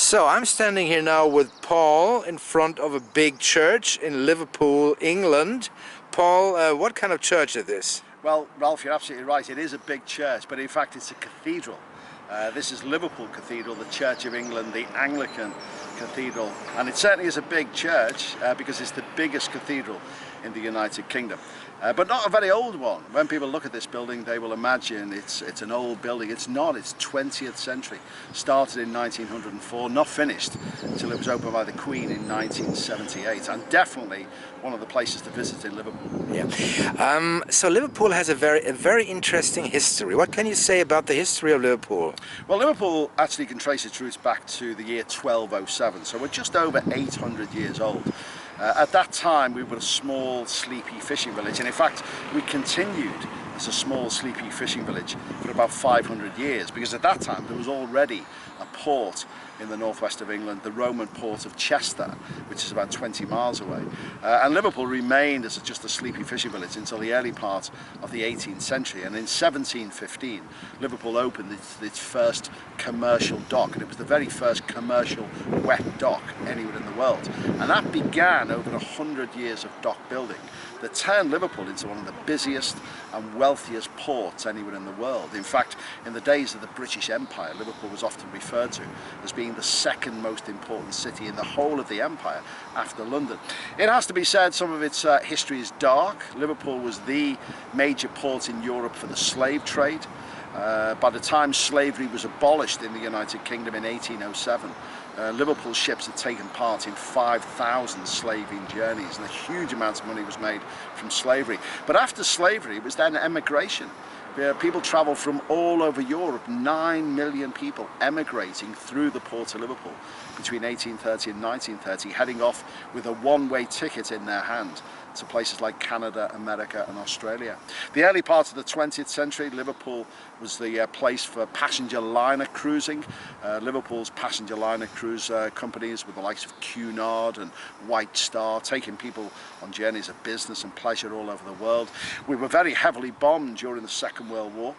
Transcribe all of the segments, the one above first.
So I'm standing here now with Paul in front of a big church in Liverpool, England. Paul, what kind of church is this? Well, Ralph, you're absolutely right. It is a big church, but in fact it's a cathedral. This is Liverpool Cathedral, the Church of England, the Anglican Cathedral. And it certainly is a big church because it's the biggest cathedral in the United Kingdom. But not a very old one. When people look at this building, they will imagine it's an old building. It's not. It's 20th century. Started in 1904, not finished until it was opened by the Queen in 1978, and definitely one of the places to visit in Liverpool. Yeah. So Liverpool has a very interesting history. What can you say about the history of Liverpool? Well, Liverpool actually can trace its roots back to the year 1207, so we're just over 800 years old. At that time we were a small sleepy fishing village, and in fact we continued as a small sleepy fishing village for about 500 years, because at that time there was already a port in the northwest of England, the Roman port of Chester, which is about 20 miles away. And Liverpool remained as just a sleepy fishing village until the early part of the 18th century. And in 1715, Liverpool opened its first commercial dock, and it was the very first commercial wet dock anywhere in the world. And that began over 100 years of dock building that turned Liverpool into one of the busiest and wealthiest ports anywhere in the world. In fact, in the days of the British Empire, Liverpool was often referred to as being the second most important city in the whole of the empire after London. It has to be said some of its history is dark. Liverpool was the major port in Europe for the slave trade. By the time slavery was abolished in the United Kingdom in 1807, Liverpool ships had taken part in 5,000 slaving journeys, and a huge amount of money was made from slavery. But after slavery, it was then emigration. People travelled from all over Europe, 9 million people emigrating through the port of Liverpool between 1830 and 1930, heading off with a one-way ticket in their hand to places like Canada, America and Australia. The early part of the 20th century, Liverpool was the place for passenger liner cruising. Liverpool's passenger liner cruise companies with the likes of Cunard and White Star, taking people on journeys of business and pleasure all over the world. We were very heavily bombed during the Second World War.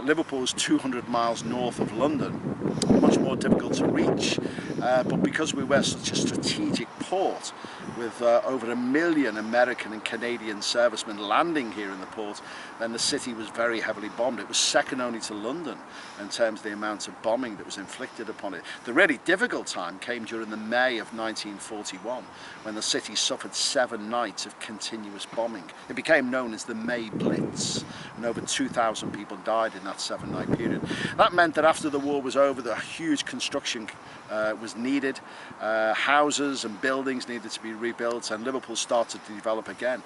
Liverpool was 200 miles north of London, much more difficult to reach, but because we were such a strategic port with over 1 million American and Canadian servicemen landing here in the port, then the city was very heavily bombed. It was second only to London in terms of the amount of bombing that was inflicted upon it. The really difficult time came during the May of 1941, when the city suffered 7 nights of continuous bombing. It became known as the May Blitz, and over 2,000 people died in that 7-night period. That meant that after the war was over, the huge construction was needed. Houses and buildings needed to be rebuilt, and Liverpool started to develop again.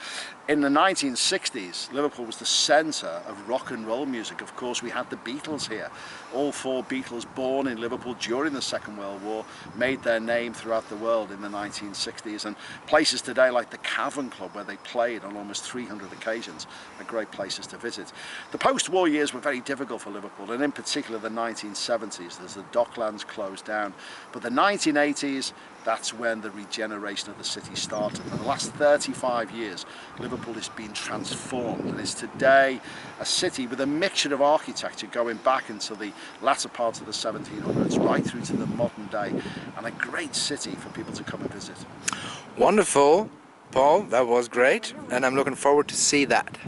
In the 1960s, Liverpool was the centre of rock and roll music. Of course, we had the Beatles here. All 4 Beatles, born in Liverpool during the Second World War, made their name throughout the world in the 1960s, and places today like the Cavern Club, where they played on almost 300 occasions, are great places to visit. The post-war years were very difficult for Liverpool, and in particular the 1970s, as the docklands closed down. But the 1980s, that's when the regeneration of the city started. And the last 35 years, Liverpool has been transformed, and is today a city with a mixture of architecture going back into the latter part of the 1700s, right through to the modern day, and a great city for people to come and visit. Wonderful, Paul, that was great, and I'm looking forward to see that.